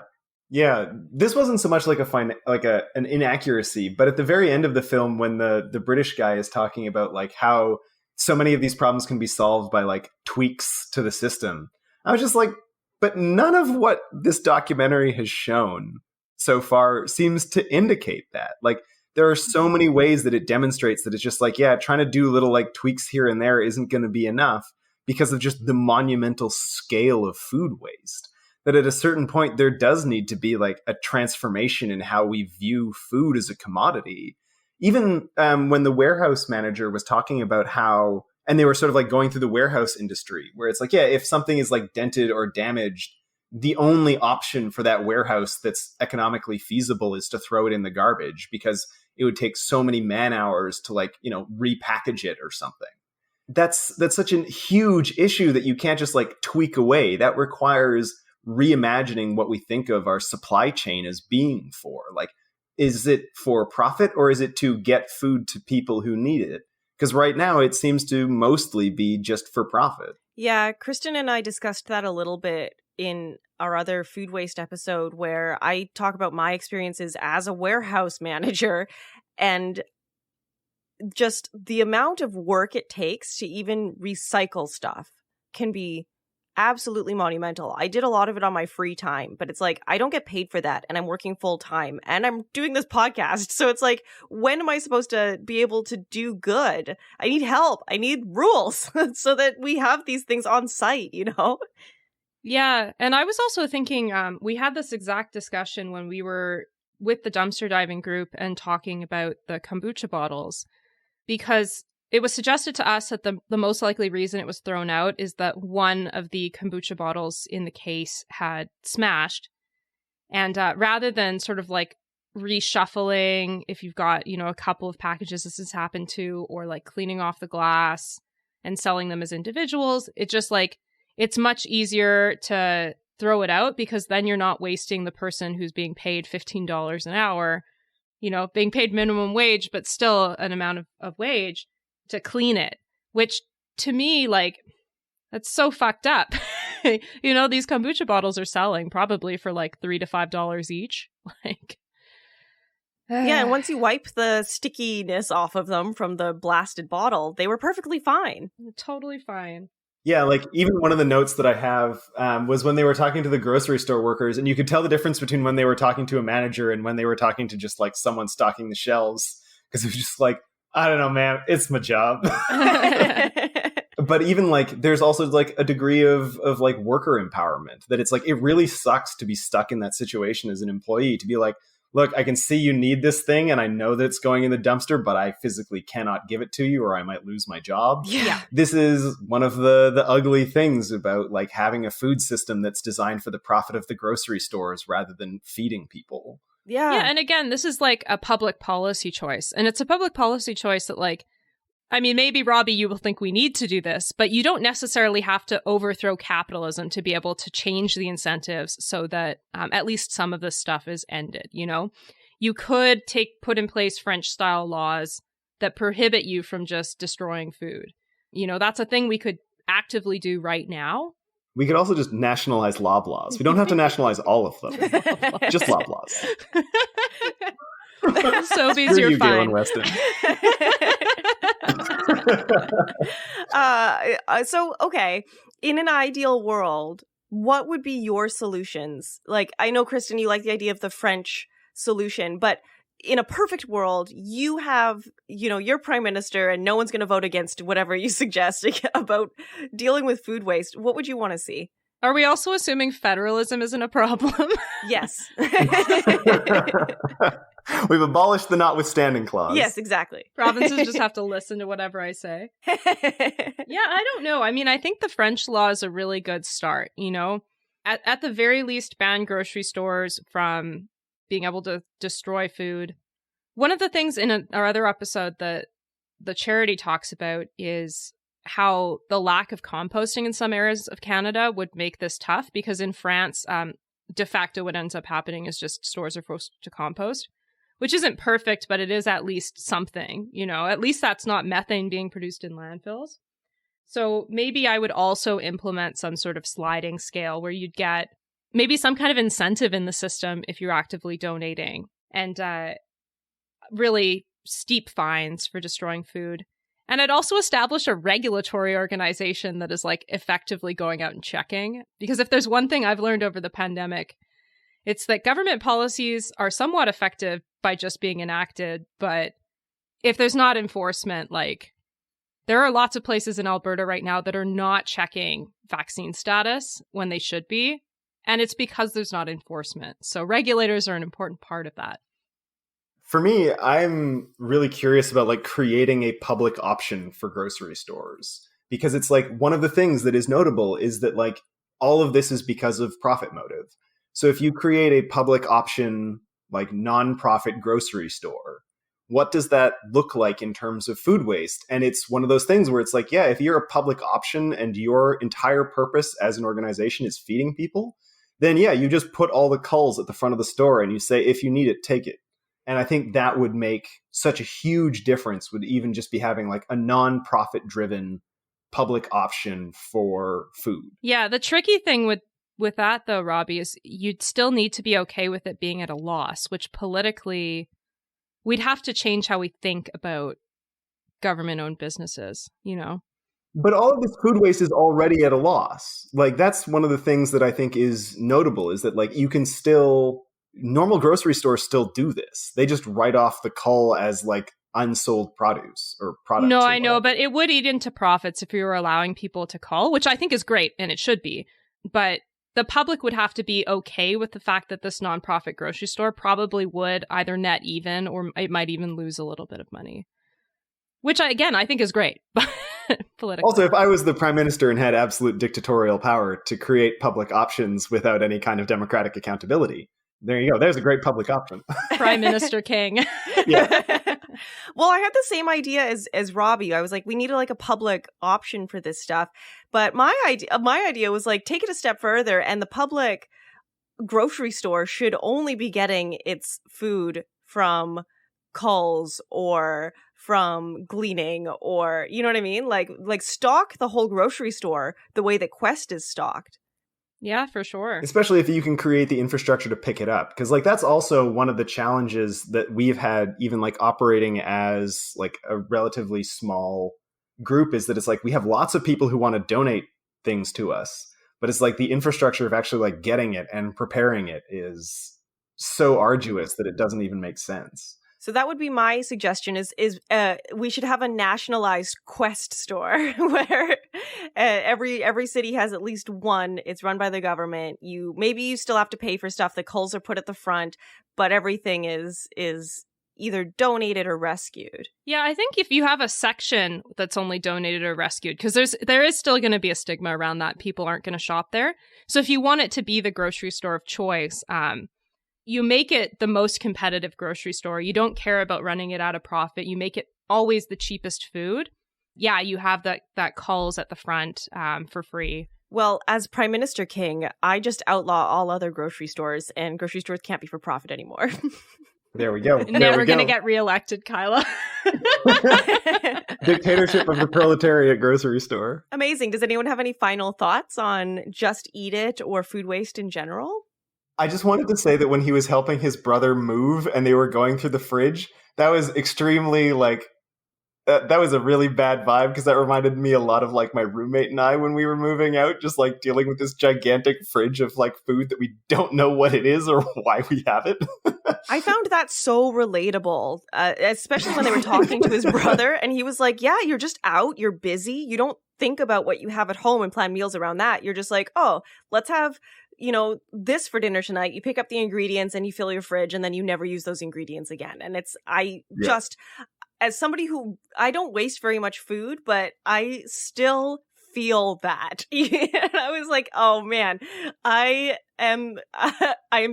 Yeah, this wasn't so much like an inaccuracy, but at the very end of the film when the British guy is talking about like how so many of these problems can be solved by like tweaks to the system, I was just like, but none of what this documentary has shown so far seems to indicate that. Like, there are so many ways that it demonstrates that it's just like, yeah, trying to do little like tweaks here and there isn't going to be enough because of just the monumental scale of food waste. That at a certain point, there does need to be like a transformation in how we view food as a commodity. Even when the warehouse manager was talking about how, and they were sort of like going through the warehouse industry where it's like, yeah, if something is like dented or damaged, the only option for that warehouse that's economically feasible is to throw it in the garbage because it would take so many man hours to like, repackage it or something. That's such a huge issue that you can't just like tweak away. That requires reimagining what we think of our supply chain as being for. Like, is it for profit or is it to get food to people who need it? Because right now it seems to mostly be just for profit. Yeah, Kristen and I discussed that a little bit in our other food waste episode where I talk about my experiences as a warehouse manager and just the amount of work it takes to even recycle stuff can be absolutely monumental. I did a lot of it on my free time, but it's like, I don't get paid for that and I'm working full time and I'm doing this podcast. So it's like, when am I supposed to be able to do good? I need help. I need rules so that we have these things on site, Yeah. And I was also thinking, we had this exact discussion when we were with the dumpster diving group and talking about the kombucha bottles, because it was suggested to us that the most likely reason it was thrown out is that one of the kombucha bottles in the case had smashed. And rather than sort of like reshuffling, if you've got, a couple of packages this has happened to, or like cleaning off the glass and selling them as individuals, it just like, it's much easier to throw it out because then you're not wasting the person who's being paid $15 an hour, being paid minimum wage, but still an amount of wage to clean it, which to me, like, that's so fucked up. These kombucha bottles are selling probably for like $3 to $5 each. Like, yeah, and once you wipe the stickiness off of them from the blasted bottle, they were perfectly fine. Totally fine. Yeah, like even one of the notes that I have was when they were talking to the grocery store workers, and you could tell the difference between when they were talking to a manager and when they were talking to just like someone stocking the shelves. Because it was just like, I don't know, man, it's my job. But even like, there's also like a degree of like worker empowerment that it's like, it really sucks to be stuck in that situation as an employee, to be like, look, I can see you need this thing and I know that it's going in the dumpster, but I physically cannot give it to you or I might lose my job. Yeah. This is one of the ugly things about like having a food system that's designed for the profit of the grocery stores rather than feeding people. Yeah. Yeah, and again, this is like a public policy choice. And it's a public policy choice that like, I mean, maybe, Robbie, you will think we need to do this, but you don't necessarily have to overthrow capitalism to be able to change the incentives so that at least some of this stuff is ended, you know? You could put in place French-style laws that prohibit you from just destroying food. You know, that's a thing we could actively do right now. We could also just nationalize Loblaws. We don't have to nationalize all of them. Just Loblaws. Sobeys, you're fine. Galen Weston. So, okay, in an ideal world, what would be your solutions? Like, I know, Kristen, you like the idea of the French solution, but in a perfect world, you have, you know, your prime minister and no one's going to vote against whatever you suggest about dealing with food waste. What would you want to see? Are we also assuming federalism isn't a problem? Yes. We've abolished the notwithstanding clause. Yes, exactly. Provinces just have to listen to whatever I say. Yeah, I don't know. I mean, I think the French law is a really good start, you know? At the very least, ban grocery stores from being able to destroy food. One of the things in our other episode that the charity talks about is how the lack of composting in some areas of Canada would make this tough, because in France, de facto what ends up happening is just stores are forced to compost, which isn't perfect, but it is at least something, you know, at least that's not methane being produced in landfills. So maybe I would also implement some sort of sliding scale where you'd get maybe some kind of incentive in the system if you're actively donating, and really steep fines for destroying food. And I'd also establish a regulatory organization that is like effectively going out and checking. Because if there's one thing I've learned over the pandemic, it's that government policies are somewhat effective by just being enacted. But if there's not enforcement, like there are lots of places in Alberta right now that are not checking vaccine status when they should be. And it's because there's not enforcement. So regulators are an important part of that. For me, I'm really curious about like creating a public option for grocery stores, because it's like one of the things that is notable is that like all of this is because of profit motive. So if you create a public option, like non-profit grocery store, what does that look like in terms of food waste? And it's one of those things where it's like, yeah, if you're a public option and your entire purpose as an organization is feeding people, then yeah, you just put all the culls at the front of the store and you say, if you need it, take it. And I think that would make such a huge difference, would even just be having like a non-profit driven public option for food. Yeah, the tricky thing with that though, Robbie, is you'd still need to be okay with it being at a loss, which politically we'd have to change how we think about government-owned businesses, you know? But all of this food waste is already at a loss. Like that's one of the things that I think is notable, is that like you can still... normal grocery stores still do this. They just write off the cull as like unsold produce or products. No, I know, but it would eat into profits if you were allowing people to cull, which I think is great and it should be. But the public would have to be okay with the fact that this nonprofit grocery store probably would either net even or it might even lose a little bit of money, which I think is great. Politically. Also, if I was the prime minister and had absolute dictatorial power to create public options without any kind of democratic accountability, there you go. There's a great public option. Prime Minister King. Yeah. Well, I had the same idea as Robbie. I was like, we need like a public option for this stuff. But my idea was like, take it a step further, and the public grocery store should only be getting its food from culls or from gleaning, or you know what I mean? Like stock the whole grocery store the way that Quest is stocked. Yeah, for sure. Especially if you can create the infrastructure to pick it up. Because like that's also one of the challenges that we've had, even like operating as like a relatively small group, is that it's like we have lots of people who want to donate things to us. But it's like the infrastructure of actually like getting it and preparing it is so arduous that it doesn't even make sense. So that would be my suggestion is we should have a nationalized Quest store where every city has at least one. It's run by the government. Maybe you still have to pay for stuff. The culls are put at the front, but everything is either donated or rescued. Yeah, I think if you have a section that's only donated or rescued, because there is still going to be a stigma around that. People aren't going to shop there. So if you want it to be the grocery store of choice, you make it the most competitive grocery store. You don't care about running it at a profit. You make it always the cheapest food. Yeah, you have that culls at the front for free. Well, as Prime Minister King, I just outlaw all other grocery stores, and grocery stores can't be for profit anymore. There we go. Never going to get reelected, Kyla. Dictatorship of the proletariat grocery store. Amazing. Does anyone have any final thoughts on Just Eat It or food waste in general? I just wanted to say that when he was helping his brother move and they were going through the fridge, that was extremely like, that was a really bad vibe because that reminded me a lot of like my roommate and I when we were moving out, just like dealing with this gigantic fridge of like food that we don't know what it is or why we have it. I found that so relatable, especially when they were talking to his brother and he was like, yeah, you're just out, you're busy, you don't think about what you have at home and plan meals around that. You're just like, oh, let's have this for dinner tonight. You pick up the ingredients and you fill your fridge and then you never use those ingredients again. And as somebody who, I don't waste very much food, but I still feel that. And I was like, oh man, I am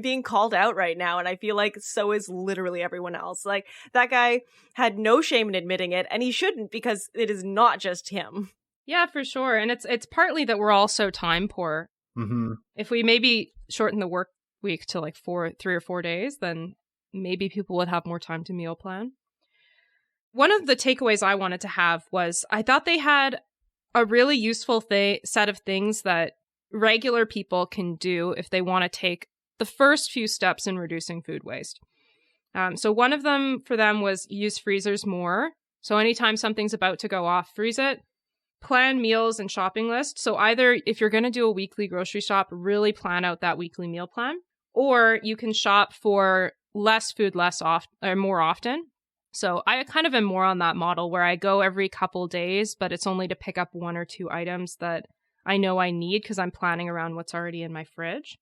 being called out right now. And I feel like so is literally everyone else. Like that guy had no shame in admitting it, and he shouldn't, because it is not just him. Yeah, for sure. And it's partly that we're all so time poor. Mm-hmm. If we maybe shorten the work week to like 3 or 4 days, then maybe people would have more time to meal plan. One of the takeaways I wanted to have was I thought they had a really useful set of things that regular people can do if they want to take the first few steps in reducing food waste. So one of them for them was use freezers more. So anytime something's about to go off, freeze it. Plan meals and shopping lists. So either if you're going to do a weekly grocery shop, really plan out that weekly meal plan, or you can shop for less food more often. So I kind of am more on that model where I go every couple days, but it's only to pick up 1 or 2 items that I know I need because I'm planning around what's already in my fridge,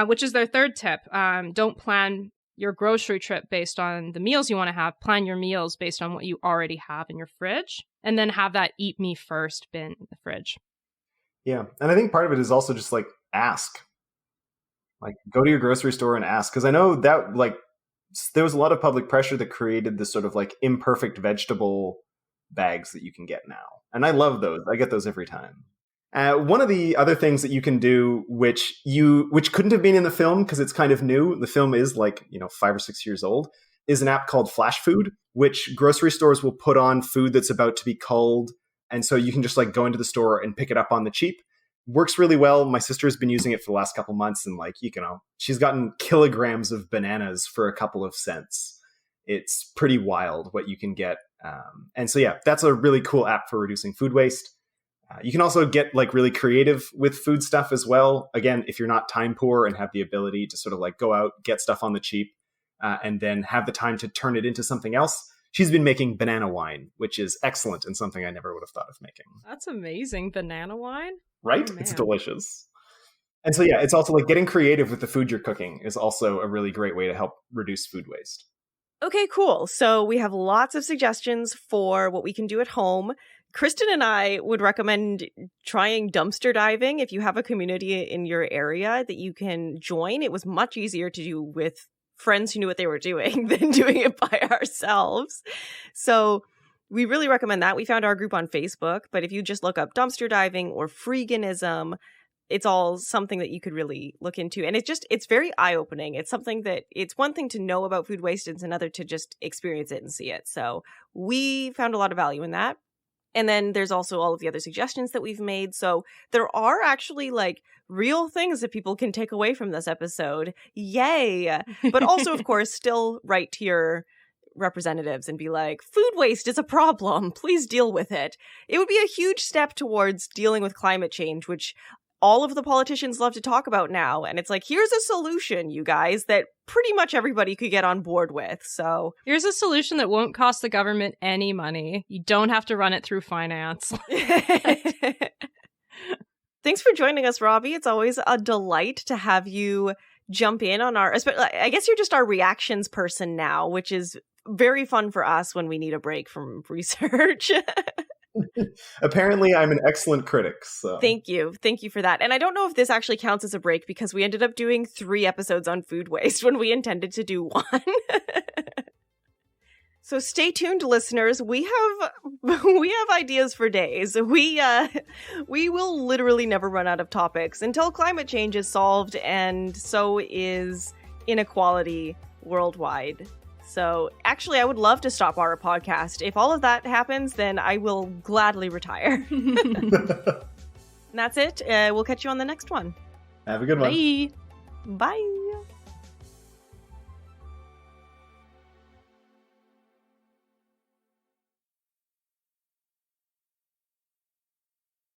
which is their third tip. Don't plan your grocery trip based on the meals you want to have. Plan your meals based on what you already have in your fridge, and then have that eat me first bin in the fridge. Yeah. And I think part of it is also just like ask. Like go to your grocery store and ask. Because I know that like there was a lot of public pressure that created this sort of like imperfect vegetable bags that you can get now. And I love those. I get those every time. One of the other things that you can do, which couldn't have been in the film because it's kind of new, the film is like 5 or 6 years old, is an app called Flash Food, which grocery stores will put on food that's about to be culled, and so you can just like go into the store and pick it up on the cheap. Works really well. My sister has been using it for the last couple months, and like she's gotten kilograms of bananas for a couple of cents. It's pretty wild what you can get, and so yeah, that's a really cool app for reducing food waste. You can also get like really creative with food stuff as well. Again, if you're not time poor and have the ability to sort of like go out, get stuff on the cheap, and then have the time to turn it into something else. She's been making banana wine, which is excellent and something I never would have thought of making. That's amazing. Banana wine? Right? Oh, it's delicious. And so yeah, it's also like getting creative with the food you're cooking is also a really great way to help reduce food waste. Okay, cool. So we have lots of suggestions for what we can do at home. Kristen and I would recommend trying dumpster diving if you have a community in your area that you can join. It was much easier to do with friends who knew what they were doing than doing it by ourselves. So we really recommend that. We found our group on Facebook, but if you just look up dumpster diving or freeganism, it's all something that you could really look into. And it's very eye-opening. It's something that it's one thing to know about food waste, it's another to just experience it and see it. So we found a lot of value in that. And then there's also all of the other suggestions that we've made. So there are actually like real things that people can take away from this episode. Yay. But also, of course, still write to your representatives and be like, food waste is a problem. Please deal with it. It would be a huge step towards dealing with climate change, which all of the politicians love to talk about now. And it's like, here's a solution, you guys, that pretty much everybody could get on board with. So here's a solution that won't cost the government any money. You don't have to run it through finance. Thanks for joining us, Robbie. It's always a delight to have you jump in on our, I guess you're just our reactions person now, which is very fun for us when we need a break from research. Apparently, I'm an excellent critic. So. Thank you for that. And I don't know if this actually counts as a break because we ended up doing 3 episodes on food waste when we intended to do 1. So stay tuned, listeners. We have ideas for days. We will literally never run out of topics until climate change is solved, and so is inequality worldwide. So actually, I would love to stop our podcast. If all of that happens, then I will gladly retire. And that's it. We'll catch you on the next one. Have a good one. Bye. Bye.